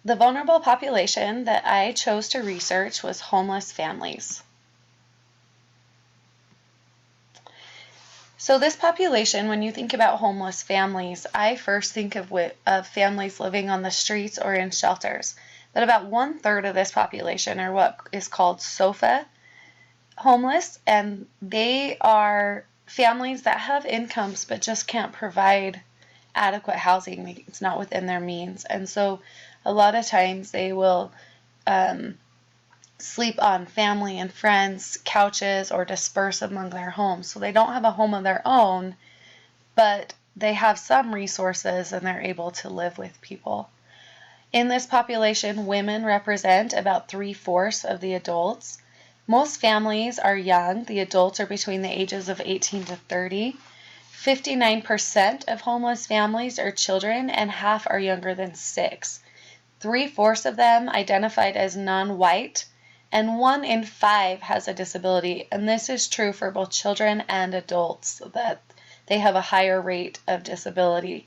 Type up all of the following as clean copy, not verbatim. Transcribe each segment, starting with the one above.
The vulnerable population that I chose to research was homeless families. So this population, when you think about homeless families, I first think of families living on the streets or in shelters. But about 1/3 of this population are what is called SOFA homeless, and they are families that have incomes but just can't provide adequate housing. It's not within their means. And so a lot of times they will sleep on family and friends' couches or disperse among their homes. So they don't have a home of their own, but they have some resources and they're able to live with people. In this population, women represent about 3/4 of the adults. Most families are young. The adults are between the ages of 18 to 30. 59% of homeless families are children, and half are younger than 6. 3/4 of them identified as non-white, and 1 in 5 has a disability. And this is true for both children and adults, that they have a higher rate of disability.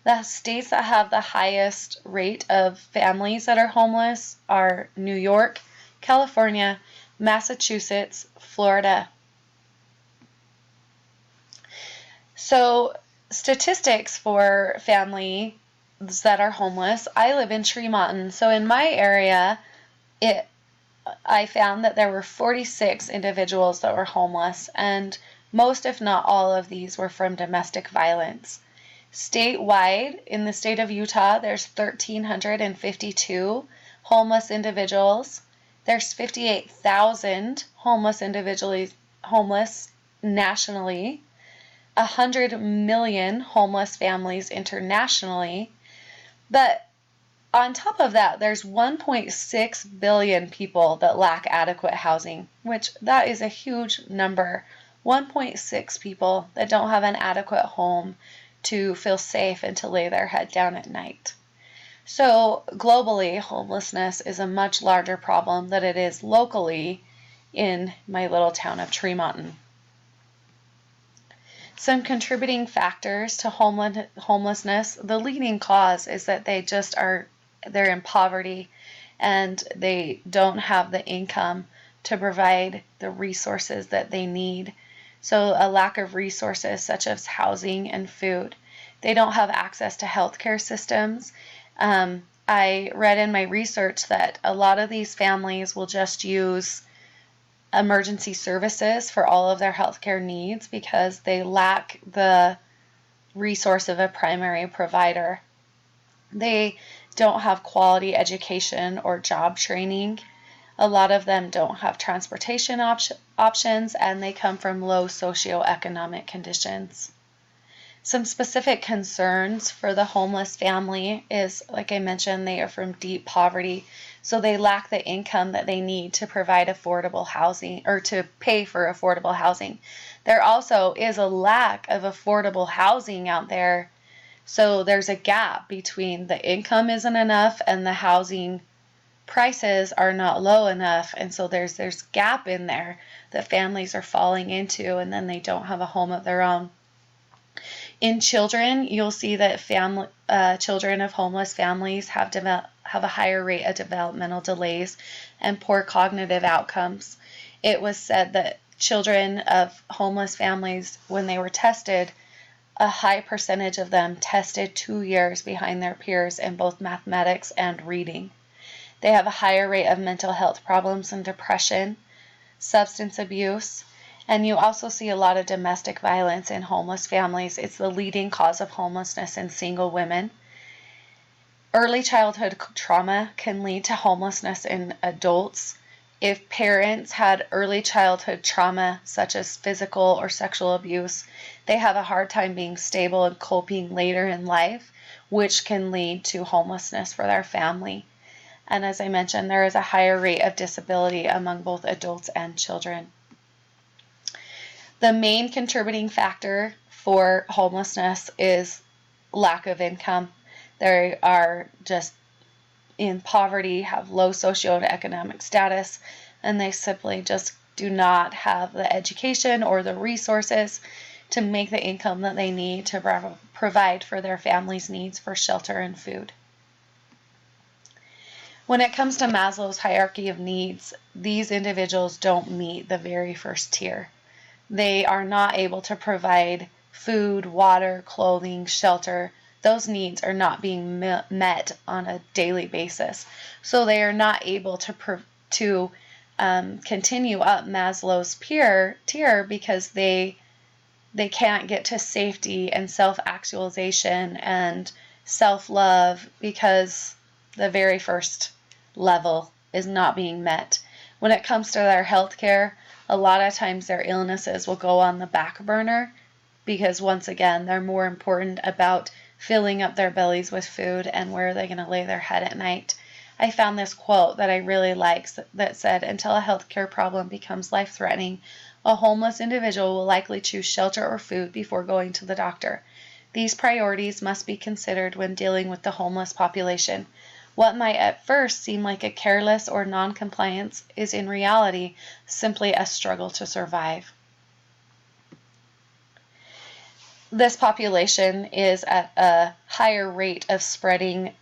The states that have the highest rate of families that are homeless are New York, California, Massachusetts, Florida. So statistics for families that are homeless. I live in Tremonton. So in my area, I found that there were 46 individuals that were homeless, and most, if not all, of these were from domestic violence. Statewide, in the state of Utah, there's 1,352 homeless individuals. There's 58,000 homeless nationally, 100 million homeless families internationally. But on top of that, there's 1.6 billion people that lack adequate housing, which that is a huge number. 1.6 people that don't have an adequate home to feel safe and to lay their head down at night. So globally, homelessness is a much larger problem than it is locally in my little town of Tremonton. Some contributing factors to homelessness, the leading cause is that they're in poverty and they don't have the income to provide the resources that they need. So a lack of resources such as housing and food. They don't have access to healthcare systems. I read in my research that a lot of these families will just use emergency services for all of their healthcare needs because they lack the resource of a primary provider. They don't have quality education or job training. A lot of them don't have transportation options, and they come from low socioeconomic conditions. Some specific concerns for the homeless family is, like I mentioned, they are from deep poverty, so they lack the income that they need to provide affordable housing or to pay for affordable housing. There also is a lack of affordable housing out there, so there's a gap between the income isn't enough and the housing prices are not low enough, and so there's gap in there that families are falling into, and then they don't have a home of their own. In children, you'll see that children of homeless families have a higher rate of developmental delays and poor cognitive outcomes. It was said that children of homeless families, when they were tested, a high percentage of them tested 2 years behind their peers in both mathematics and reading. They have a higher rate of mental health problems and depression, substance abuse, and you also see a lot of domestic violence in homeless families. It's the leading cause of homelessness in single women. Early childhood trauma can lead to homelessness in adults. If parents had early childhood trauma, such as physical or sexual abuse, they have a hard time being stable and coping later in life, which can lead to homelessness for their family. And as I mentioned, there is a higher rate of disability among both adults and children. The main contributing factor for homelessness is lack of income. They are just in poverty, have low socioeconomic status, and they simply just do not have the education or the resources to make the income that they need to provide for their family's needs for shelter and food. When it comes to Maslow's hierarchy of needs, these individuals don't meet the very first tier. They are not able to provide food, water, clothing, shelter. Those needs are not being met on a daily basis. So they are not able to continue up Maslow's tier because they can't get to safety and self-actualization and self-love because the very first level is not being met. When it comes to their health care, a lot of times their illnesses will go on the back burner because, once again, they're more important about filling up their bellies with food and where they're going to lay their head at night. I found this quote that I really liked that said, "Until a healthcare problem becomes life-threatening, a homeless individual will likely choose shelter or food before going to the doctor. These priorities must be considered when dealing with the homeless population. What might at first seem like a careless or non-compliance is in reality simply a struggle to survive." This population is at a higher rate of spreading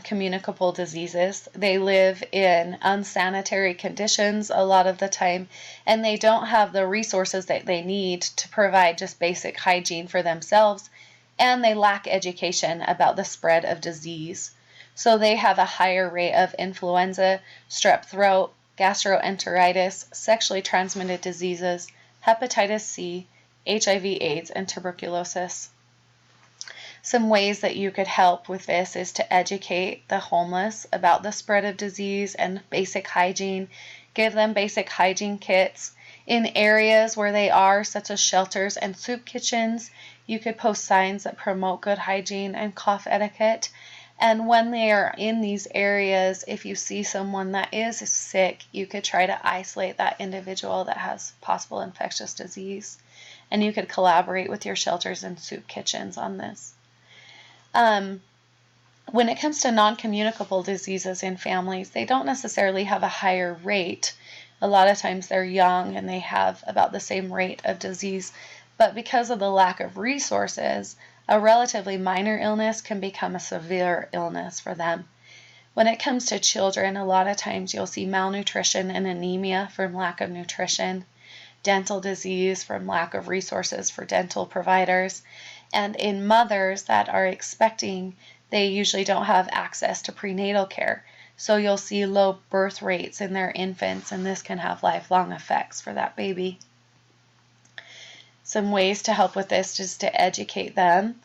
communicable diseases. They live in unsanitary conditions a lot of the time, and they don't have the resources that they need to provide just basic hygiene for themselves, and they lack education about the spread of disease. So they have a higher rate of influenza, strep throat, gastroenteritis, sexually transmitted diseases, hepatitis C, HIV/AIDS, and tuberculosis. Some ways that you could help with this is to educate the homeless about the spread of disease and basic hygiene. Give them basic hygiene kits. In areas where they are, such as shelters and soup kitchens, you could post signs that promote good hygiene and cough etiquette. And when they are in these areas, if you see someone that is sick, you could try to isolate that individual that has possible infectious disease. And you could collaborate with your shelters and soup kitchens on this. When it comes to non-communicable diseases in families, they don't necessarily have a higher rate. A lot of times they're young and they have about the same rate of disease, but because of the lack of resources, a relatively minor illness can become a severe illness for them. When it comes to children, a lot of times you'll see malnutrition and anemia from lack of nutrition, dental disease from lack of resources for dental providers, and in mothers that are expecting, they usually don't have access to prenatal care. So you'll see low birth rates in their infants, and this can have lifelong effects for that baby. Some ways to help with this is to educate them,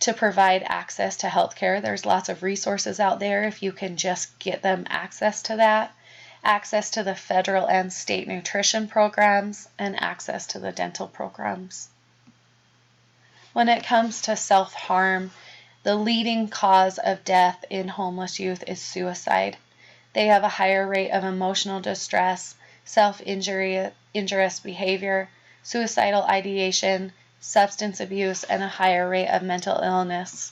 to provide access to healthcare. There's lots of resources out there if you can just get them access to that. Access to the federal and state nutrition programs, and access to the dental programs. When it comes to self-harm, the leading cause of death in homeless youth is suicide. They have a higher rate of emotional distress, self-injurious behavior, suicidal ideation, substance abuse, and a higher rate of mental illness.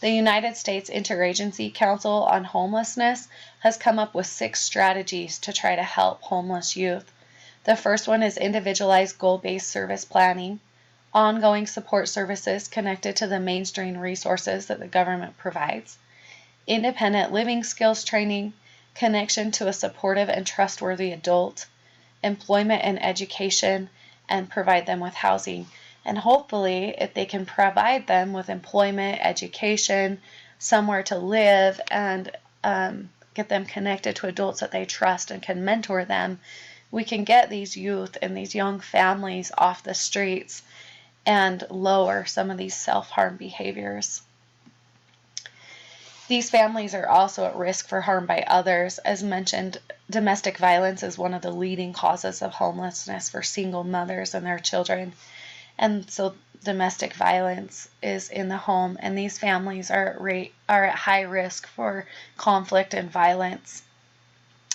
The United States Interagency Council on Homelessness has come up with 6 strategies to try to help homeless youth. The first one is individualized goal-based service planning, ongoing support services connected to the mainstream resources that the government provides, independent living skills training, connection to a supportive and trustworthy adult, employment and education, and provide them with housing. And hopefully, if they can provide them with employment, education, somewhere to live, and get them connected to adults that they trust and can mentor them, we can get these youth and these young families off the streets and lower some of these self-harm behaviors. These families are also at risk for harm by others. As mentioned, domestic violence is one of the leading causes of homelessness for single mothers and their children. And so domestic violence is in the home, and these families are at high risk for conflict and violence.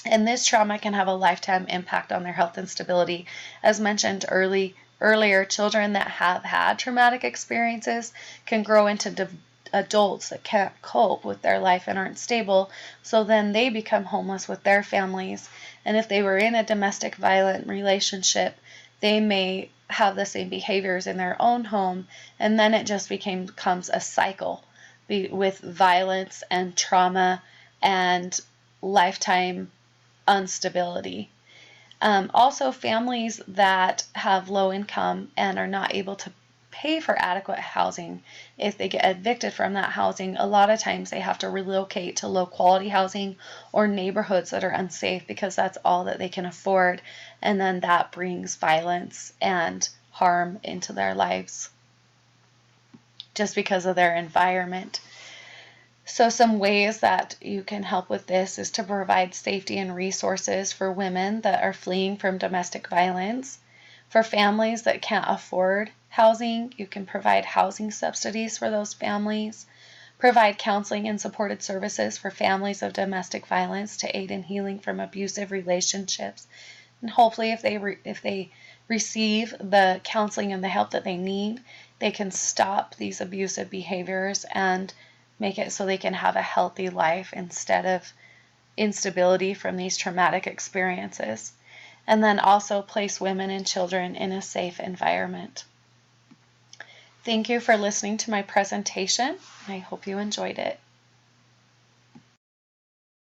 And this trauma can have a lifetime impact on their health and stability. As mentioned earlier, children that have had traumatic experiences can grow into adults that can't cope with their life and aren't stable, so then they become homeless with their families. And if they were in a domestic violent relationship, they may have the same behaviors in their own home, and then it just becomes a cycle with violence and trauma and lifetime instability. Also, families that have low income and are not able to pay for adequate housing, if they get evicted from that housing, a lot of times they have to relocate to low quality housing or neighborhoods that are unsafe because that's all that they can afford. And then that brings violence and harm into their lives just because of their environment. So some ways that you can help with this is to provide safety and resources for women that are fleeing from domestic violence. For families that can't afford housing, you can provide housing subsidies for those families. Provide counseling and supported services for families of domestic violence to aid in healing from abusive relationships. And hopefully if they receive the counseling and the help that they need, they can stop these abusive behaviors and make it so they can have a healthy life instead of instability from these traumatic experiences. And then also place women and children in a safe environment. Thank you for listening to my presentation. I hope you enjoyed it.